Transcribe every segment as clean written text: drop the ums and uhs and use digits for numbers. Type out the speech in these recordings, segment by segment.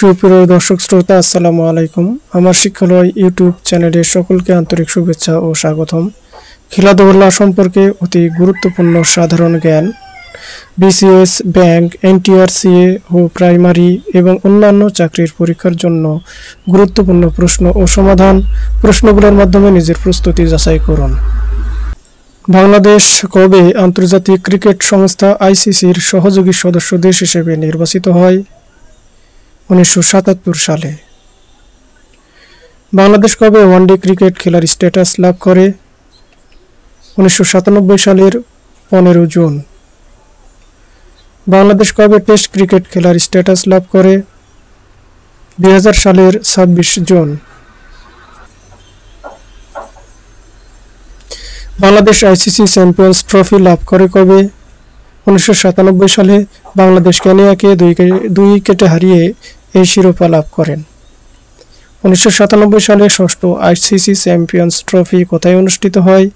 সুপ্রিয় দর্শক শ্রোতা, আসসালামু আলাইকুম। আমার শিক্ষালয় ইউটিউব চ্যানেলে সকলকে আন্তরিক শুভেচ্ছা ও স্বাগতম। খেলাধুলা সম্পর্কে অতি গুরুত্বপূর্ণ সাধারণ জ্ঞান, বিসিএস, ব্যাংক, এনটিআরসিএ ও প্রাইমারি এবং অন্যান্য চাকরির পরীক্ষার জন্য গুরুত্বপূর্ণ প্রশ্ন ও সমাধান। প্রশ্নগুলোর মাধ্যমে নিজের প্রস্তুতি যাচাই করুন। বাংলাদেশ কবে আন্তর্জাতিক ক্রিকেট সংস্থা আইসিসির সহযোগী সদস্য দেশ হিসেবে নির্বাচিত হয়? 1977 সালে। বাংলাদেশ কবে ওয়ানডে ক্রিকেট খেলার স্ট্যাটাস লাভ করে? 1997 সালের 15 জুন। বাংলাদেশ কবে টেস্ট ক্রিকেট খেলার স্ট্যাটাস লাভ করে? 2000 সালের 26 জুন। বাংলাদেশ আইসিসি চ্যাম্পিয়ন্স ট্রফি লাভ করে কবে? 1997 সালে। বাংলাদেশ কেনিয়াকে 2 উইকেটে হারিয়ে এই শিরোপা লাভ করেন। 1997 সালে ষষ্ঠ আইসিসি চ্যাম্পিয়ন্স ট্রফি কোথায় অনুষ্ঠিত হয়?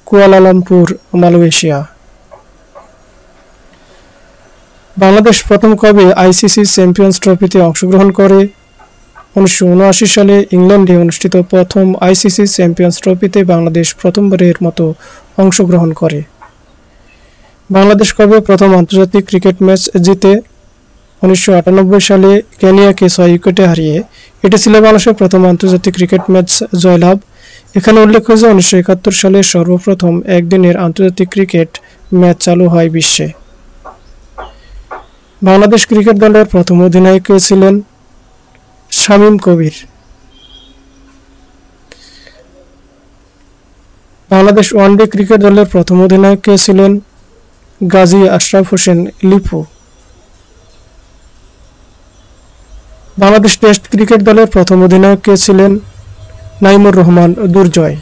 Kuala Lumpur, Malaysia. বাংলাদেশ প্রথম কবে আইসিসি চ্যাম্পিয়ন্স ট্রফিতে অংশগ্রহণ করে? 1979 সালে ইংল্যান্ডে অনুষ্ঠিত প্রথম আইসিসি চ্যাম্পিয়ন্স ট্রফিতে বাংলাদেশ প্রথমবারের মতো অংশগ্রহণ করে। বাংলাদেশ কবে প্রথম আন্তর্জাতিক ক্রিকেট ম্যাচ জিতে? 1998 সালে কেনিয়াকে 6 উইকেটে হারিয়ে। এটি ছিল বাংলাদেশের প্রথম আন্তর্জাতিক ক্রিকেট ম্যাচ জয়লাভ। এখানে উল্লেখ্য যে 1971 সালে সর্বপ্রথম একদিনের আন্তর্জাতিক ক্রিকেট ম্যাচ চালু হয় বিশ্বে। বাংলাদেশ ক্রিকেট দলের প্রথম অধিনায়ক কে ছিলেন? শামীম কবির। বাংলাদেশ ওয়ানডে ক্রিকেট দলের প্রথম অধিনায়ক কে ছিলেন? গাজী আশরাফ হোসেন লিপু। বাংলাদেশ টেস্ট ক্রিকেট দলের প্রথম অধিনায়ক কে ছিলেন? নাইমুর রহমান দুর্জয়।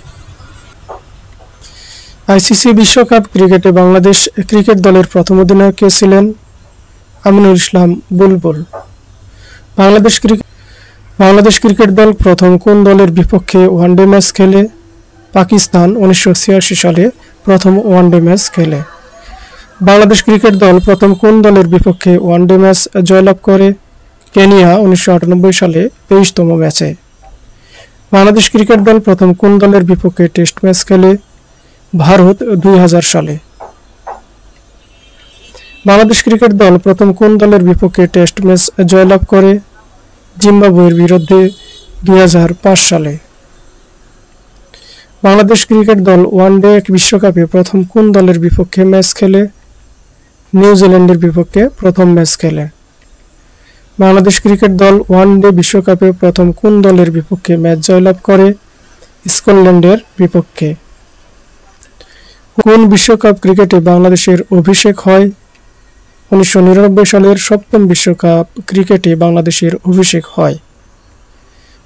আইসিসি বিশ্বকাপ ক্রিকেটে বাংলাদেশ ক্রিকেট দলের প্রথম অধিনায়ক কে ছিলেন? আমিনুল ইসলাম বুলবুল। বাংলাদেশ ক্রিকেট দল প্রথম কোন দলের বিপক্ষে ওয়ানডে ম্যাচ খেলে? পাকিস্তান 1986 সালে প্রথম ওয়ানডে ম্যাচ খেলে। বাংলাদেশ ক্রিকেট দল প্রথম কোন দলের বিপক্ষে ওয়ানডে ম্যাচ জয়লাভ করে? কেনিয়া 1998 সালে 23তম ম্যাচে। বাংলাদেশ ক্রিকেট দল প্রথম কোন দলের বিপক্ষে টেস্ট ম্যাচ খেলে? ভারত 2000 সালে। বাংলাদেশ ক্রিকেট দল প্রথম কোন দলের বিপক্ষে টেস্ট ম্যাচ জয়লাভ করে? জিম্বাবুয়ের বিরুদ্ধে 2005 সালে। বাংলাদেশ ক্রিকেট দল ওয়ানডে বিশ্বকাপে প্রথম কোন দলের বিপক্ষে ম্যাচ খেলে? নিউজিল্যান্ডের বিপক্ষে প্রথম ম্যাচ খেলে। বাংলাদেশ ক্রিকেট দল ওয়ানডে বিশ্বকাপে প্রথম কোন দলের বিপক্ষে ম্যাচ জয়লাভ করে? স্কটল্যান্ডের বিপক্ষে। কোন বিশ্বকাপ ক্রিকেটে বাংলাদেশের অভিষেক হয়? 1999 সালের 7ম বিশ্বকাপ ক্রিকেটে বাংলাদেশের অভিষেক হয়।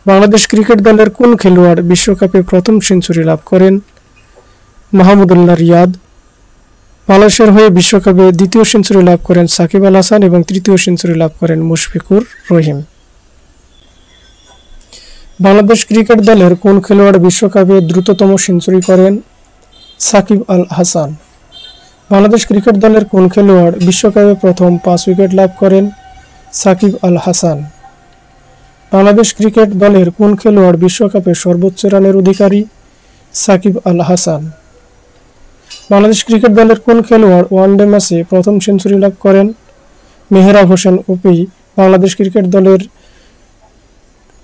বাংলাদেশ ক্রিকেট দলের কোন খেলোয়াড় বিশ্বকাপে প্রথম সেঞ্চুরি লাভ করেন? মাহমুদুল্লাহ রিয়াদ। বাংলাদেশের হয়ে বিশ্বকাপে দ্বিতীয় সেঞ্চুরি লাভ করেন সাকিব আল হাসান এবং তৃতীয় সেঞ্চুরি লাভ করেন মুশফিকুর রহিম। বাংলাদেশ ক্রিকেট দলের কোন খেলোয়াড় বিশ্বকাপে দ্রুততম সেঞ্চুরি করেন? সাকিব আল হাসান। বাংলাদেশ ক্রিকেট দলের কোন খেলোয়াড় বিশ্বকাপে প্রথম 5 উইকেট লাভ করেন? সাকিব আল হাসান। বাংলাদেশ ক্রিকেট দলের কোন খেলোয়াড় বিশ্বকাপে সর্বোচ্চ রানের অধিকারী? সাকিব আল হাসান। বাংলাদেশ ক্রিকেট দলের কোন খেলোয়াড় ওয়ানডে ম্যাচে প্রথম সেঞ্চুরি লাভ করেন? মেহরাব হোসেন ওপি বাংলাদেশ ক্রিকেট দলের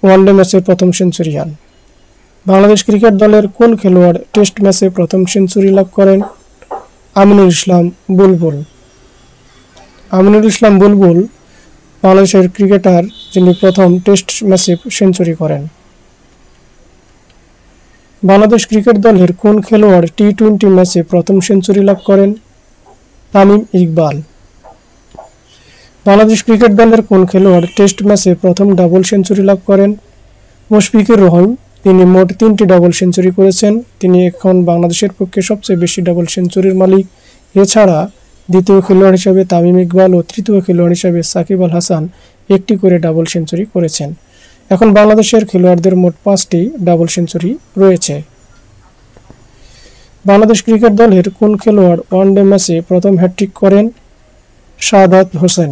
ওয়ানডে ম্যাচে প্রথম সেঞ্চুরিয়ান। বাংলাদেশ ক্রিকেট দলের কোন খেলোয়াড় টেস্ট ম্যাচে প্রথম সেঞ্চুরি লাভ করেন? আমিনুল ইসলাম বুলবুল। আমিনুল ইসলাম বুলবুল বাংলাদেশের ক্রিকেটার যিনি প্রথম টেস্ট ম্যাচে সেঞ্চুরি করেন। বাংলাদেশ ক্রিকেট দলের কোন খেলোয়াড় টি-20 ম্যাচে প্রথম সেঞ্চুরি লাভ করেন? তামিম ইকবাল। বাংলাদেশ ক্রিকেট দলের কোন খেলোয়াড় টেস্ট ম্যাচে প্রথম ডাবল সেঞ্চুরি লাভ করেন? মুশফিকুর রহিম। তিনি মোট 3টি ডাবল সেঞ্চুরি করেছেন। তিনি এখন বাংলাদেশের পক্ষে সবচেয়ে বেশি ডাবল সেঞ্চুরির মালিক। এছাড়া দ্বিতীয় খেলোয়াড় হিসেবে তামিম ইকবাল ও তৃতীয় খেলোয়াড় হিসেবে সাকিব আল হাসান একটি করে ডাবল সেঞ্চুরি করেছেন। এখন বাংলাদেশের খেলোয়াড়দের মোট 5টি ডাবল সেঞ্চুরি রয়েছে। বাংলাদেশ ক্রিকেট দলের কোন খেলোয়াড় ওয়ানডে ম্যাচে প্রথম হ্যাট্রিক করেন? শাহাদাত হোসেন।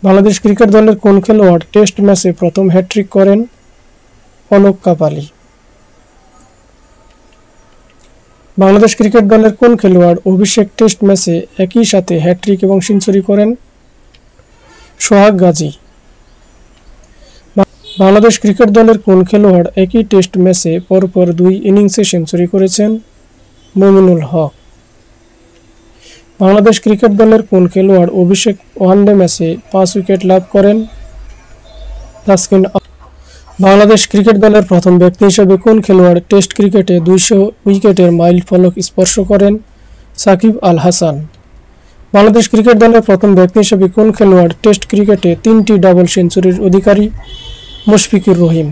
বাংলাদেশ ক্রিকেট দলের কোন খেলোয়াড় টেস্ট ম্যাচে প্রথম হ্যাট্রিক করেন? অলোক কাপালি। বাংলাদেশ ক্রিকেট দলের কোন খেলোয়াড় অভিষেক টেস্ট ম্যাচে একই সাথে হ্যাট্রিক এবং সেঞ্চুরি করেন? সোহাগ গাজী। বাংলাদেশ ক্রিকেট দলের কোন খেলোয়াড় একই টেস্ট ম্যাচে পরপর 2 ইনিংসে সেঞ্চুরি করেছেন? মুমিনুল হক। বাংলাদেশ ক্রিকেট দলের কোন খেলোয়াড় অভিষেক ওয়ানডে ম্যাচে 5 উইকেট লাভ করেন? তাসকিন। বাংলাদেশ ক্রিকেট দলের প্রথম ব্যক্তি হিসেবে কোন খেলোয়াড় টেস্ট ক্রিকেটে 200 উইকেটের মাইল ফলক স্পর্শ করেন? সাকিব আল হাসান। বাংলাদেশ ক্রিকেট দলের প্রথম ব্যক্তি হিসেবে কোন খেলোয়াড় টেস্ট ক্রিকেটে 3টি ডাবল সেঞ্চুরির অধিকারী? মুশফিকুর রহিম।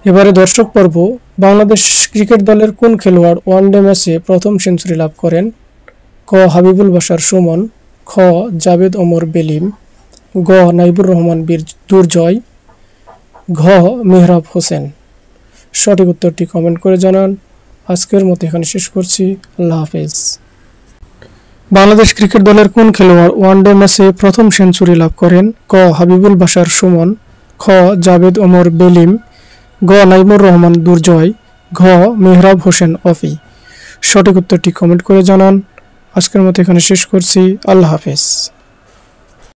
এবারে দর্শক পর্ব। বাংলাদেশ ক্রিকেট দলের কোন খেলোয়াড় ওয়ানডে ম্যাচে প্রথম সেঞ্চুরি লাভ করেন? ক হাবিবুল বাশার সুমন, খ জাভেদ ওমর বেলিম, গ নাইবুর রহমান দুর্জয়, ঘ মেহরাব হোসেন। সঠিক উত্তরটি কমেন্ট করে জানান। আজকের মতো এখানে শেষ করছি। আল্লাহ হাফেজ। বাংলাদেশ ক্রিকেট দলের কোন খেলোয়াড় ওয়ানডে ম্যাচে প্রথম সেঞ্চুরি লাভ করেন? ক হাবিবুল বাশার সুমন, খ জাভেদ ওমর বেলিম, গ নাইমুর রহমান দুর্জয়, ঘ মেহরাব হোসেন অফি। সঠিক উত্তরটি কমেন্ট করে জানান। আজকের মতো এখানে শেষ করছি। আল্লাহ হাফেজ।